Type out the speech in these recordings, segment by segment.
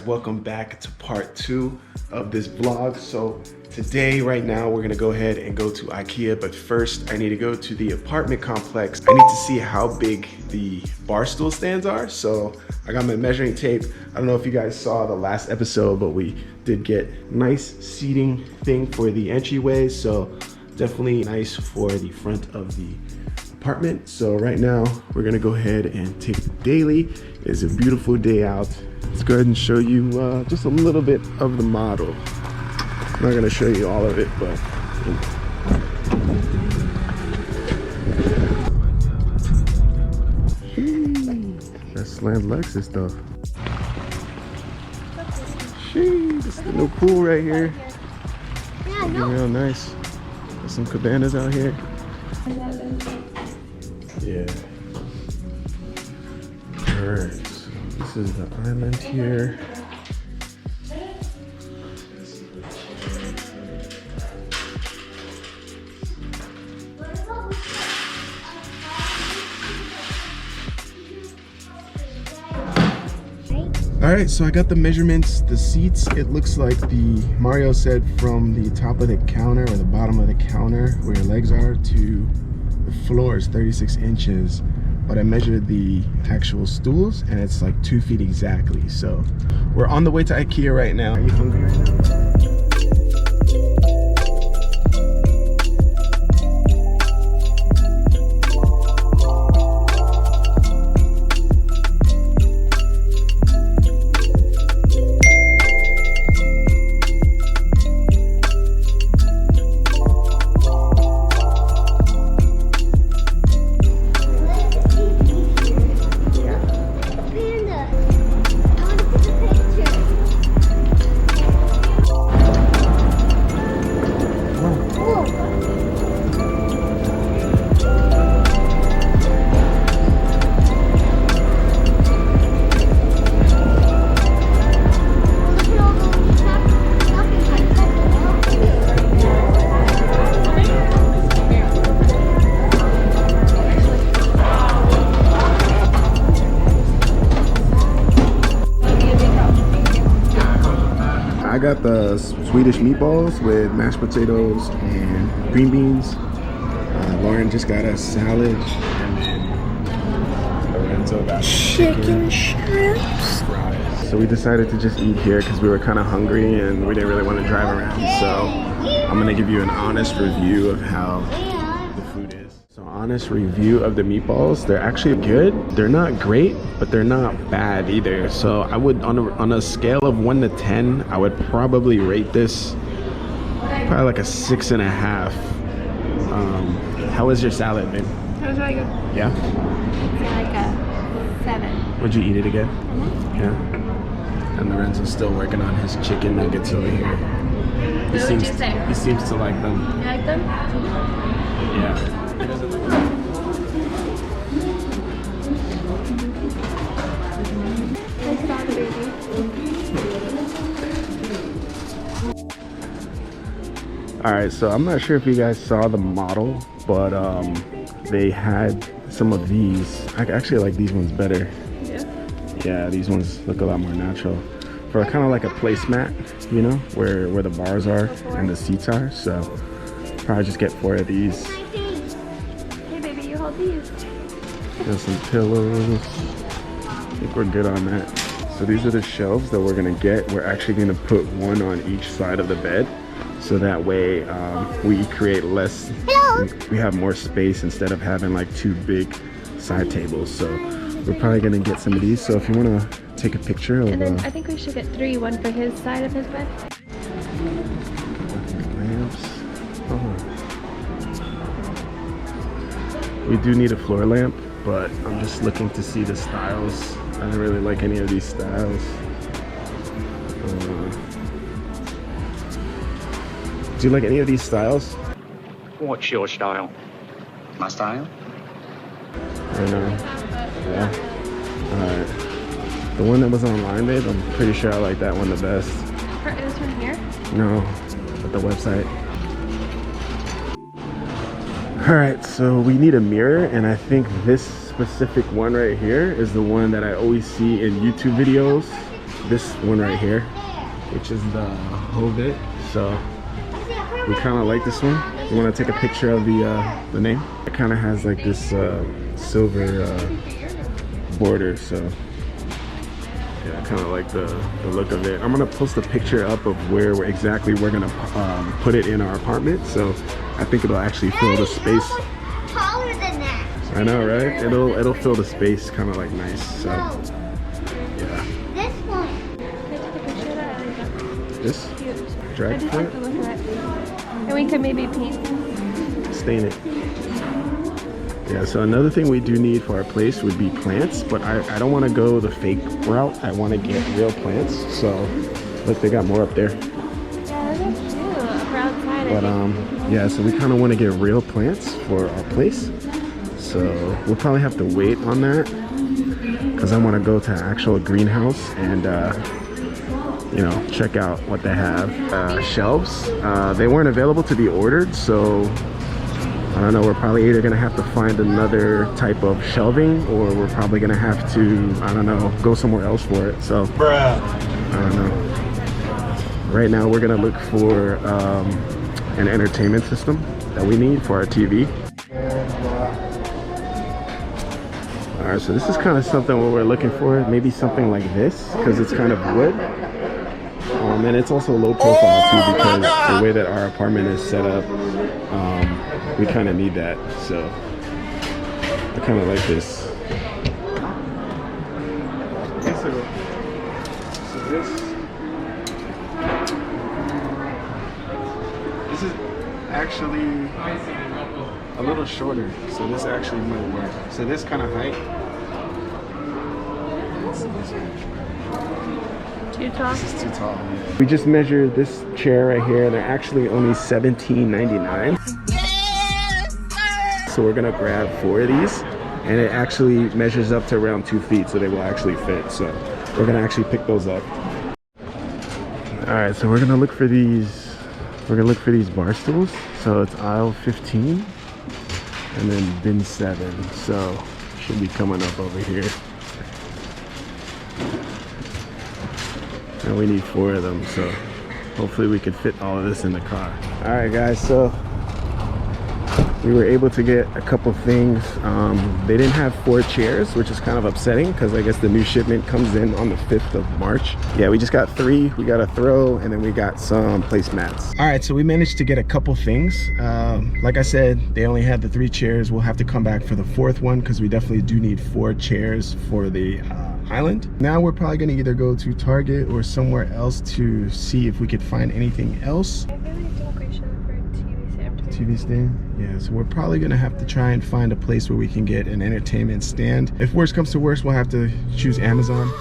Welcome back to part 2 of this vlog. So today, right now, we're gonna go ahead and go to Ikea, but first I need to go to the apartment complex. I need to see how big the bar stool stands are. So I got my measuring tape. I don't know if you guys saw the last episode, but we did get nice seating thing for the entryway. So definitely nice for the front of the apartment. So right now we're gonna go ahead and take the daily. It's a beautiful day out. Let's go ahead and show you just a little bit of the model. I'm not gonna show you all of it, but that's slammed Lexus though. This is the new pool right here. Yeah, I know. Real nice. There's some cabanas out here. Yeah. Alright, so this is the island here. Alright, so I got the measurements, the seats. It looks like Mario said from the top of the counter or the bottom of the counter where your legs are to the floor is 36 inches. But I measured the actual stools and it's like 2 feet exactly. So we're on the way to Ikea right now. Are you hungry right now? I got the Swedish meatballs with mashed potatoes and green beans. Lauren just got a salad, and then Lorenzo got chicken strips. So we decided to just eat here because we were kind of hungry and we didn't really want to drive around. So I'm gonna give you an honest review of how the food is. So honest review of the meatballs. They're actually good. They're not great, but they're not bad either. So I would, on a scale of 1 to 10, I would probably rate this probably like a 6.5. How was your salad, babe? It was really good. Yeah? Like a 7. Would you eat it again? Yeah. And Lorenzo's still working on his chicken nuggets over here. He What would you say? He seems to like them. You like them? Yeah. I saw the baby. Alright, so I'm not sure if you guys saw the model, but they had some of these. I actually like these ones better. Yeah. Yeah, these ones look a lot more natural. For kind of like a placemat, you know, where the bars are and the seats are. So probably just get 4 of these. Hey baby, you hold these. Got some pillows. I think we're good on that. So these are the shelves that we're gonna get. We're actually gonna put one on each side of the bed. So that way we create less, we have more space instead of having like 2 big side tables. So we're probably gonna get some of these. So if you wanna take a picture of And then I think we should get 3, one for his side of his bed. lamps. Oh. We do need a floor lamp, but I'm just looking to see the styles. I don't really like any of these styles. Do you like any of these styles? What's your style? My style? I know. Yeah. Alright. The one that was online, babe, I'm pretty sure I like that one the best. This one here? No, but the website. Alright, so we need a mirror, and I think this specific one right here is the one that I always see in YouTube videos this one right here, which is the Hovet. So we kind of like this one. You want to take a picture of the name? It kind of has like this silver border, so yeah, I kind of like the look of it. I'm gonna post a picture up of where exactly we're gonna put it in our apartment, so I think it'll actually fill the space. Taller than that. I know, right? It'll fill the space kind of like nice. So yeah. This one. Can I take a picture of that? I like that. This Cute. I drag just like foot, the look of it. And we could maybe paint. stain it. Yeah, so another thing we do need for our place would be plants, but I don't want to go the fake route. I want to get real plants. So look, they got more up there. Yeah, those are cute. For outside, But yeah, so we kind of want to get real plants for our place. So we'll probably have to wait on that because I want to go to an actual greenhouse and you know, check out what they have. Shelves, they weren't available to be ordered, so I don't know, we're probably either gonna have to find another type of shelving, or we're probably gonna have to, I don't know, go somewhere else for it. So I don't know. Right now we're gonna look for an entertainment system that we need for our TV. All right, so this is kind of something what we're looking for. Maybe something like this, because it's kind of wood. And it's also low profile too, because the way that our apartment is set up, we kind of need that. So I kind of like this. So this is actually a little shorter, so this actually might work. So this kind of height. Too tall? This is too tall. Yeah. We just measured this chair right here. They're actually only $17.99. So we're gonna grab 4 of these, and it actually measures up to around 2 feet, so they will actually fit. So we're gonna actually pick those up. All right, so we're gonna look for these. We're gonna look for these bar stools. So it's aisle 15, and then bin 7. So should be coming up over here. And we need 4 of them, so hopefully we can fit all of this in the car. All right, guys, so we were able to get a couple things. They didn't have 4 chairs, which is kind of upsetting because I guess the new shipment comes in on the 5th of March. Yeah, we just got 3. We got a throw, and then we got some placemats. All right, so we managed to get a couple things. Like I said, they only had the 3 chairs. We'll have to come back for the 4th one because we definitely do need 4 chairs for the island. Now we're probably going to either go to Target or somewhere else to see if we could find anything else. I really think we should look for a TV stand. TV stand? Yeah, so we're probably gonna have to try and find a place where we can get an entertainment stand. If worst comes to worst, we'll have to choose Amazon.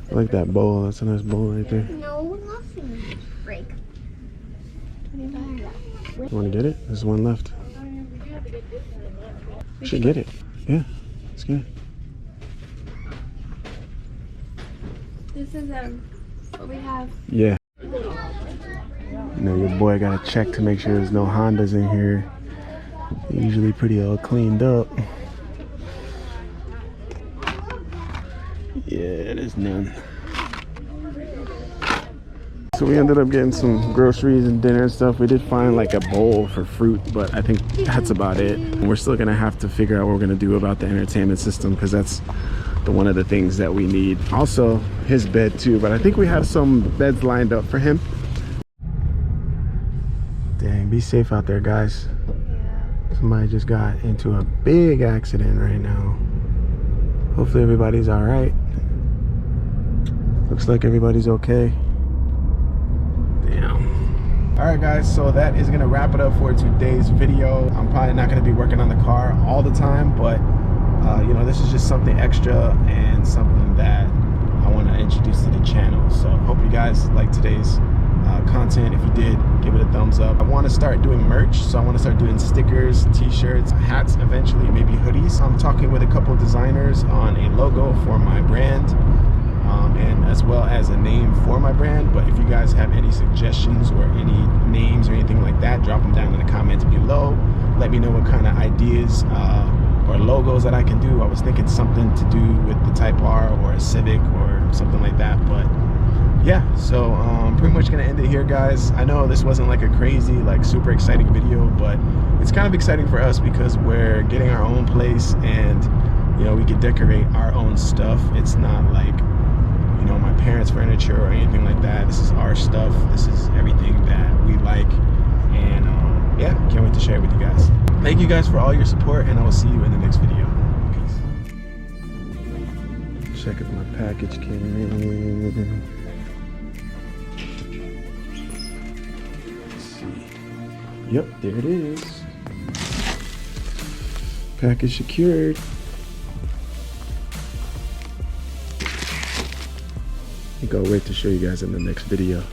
I like that bowl. That's a nice bowl right there. No, nothing. Break. You want to get it? There's one left. We should get it. Yeah, let's get it. This is what we have. Yeah. You know, your boy got to check to make sure there's no Hondas in here. They're usually pretty all cleaned up. Yeah, there's none. So we ended up getting some groceries and dinner and stuff. We did find like a bowl for fruit, but I think that's about it. And we're still gonna have to figure out what we're gonna do about the entertainment system, because that's one of the things that we need. Also, his bed too, but I think we have some beds lined up for him. Dang, be safe out there, guys. Somebody just got into a big accident right now. Hopefully everybody's all right. Looks like everybody's okay. Damn. All right, guys, so that is gonna wrap it up for today's video. I'm probably not gonna be working on the car all the time, but you know, this is just something extra and something that I want to introduce to the channel. So hope you guys like today's content. If you did, give it a thumbs up. I want to start doing merch, so I want to start doing stickers, t-shirts, hats, eventually maybe hoodies. I'm talking with a couple of designers on a logo for my brand, and as well as a name for my brand. But if you guys have any suggestions or any names or anything like that, drop them down in the comments below. Let me know what kind of ideas or logos that I can do. I was thinking something to do with the Type R or a Civic or something like that. But yeah, so pretty much gonna end it here, guys. I know this wasn't like a crazy, like super exciting video, but it's kind of exciting for us because we're getting our own place, and you know, we can decorate our own stuff. It's not like, you know, my parents' furniture or anything like that. This is our stuff. This is everything that we like, and yeah, can't wait to share it with you guys. Thank you guys for all your support, and I will see you in the next video. Peace. Check if my package came in. Let's see. Yep, there it is. Package secured. I can't wait to show you guys in the next video.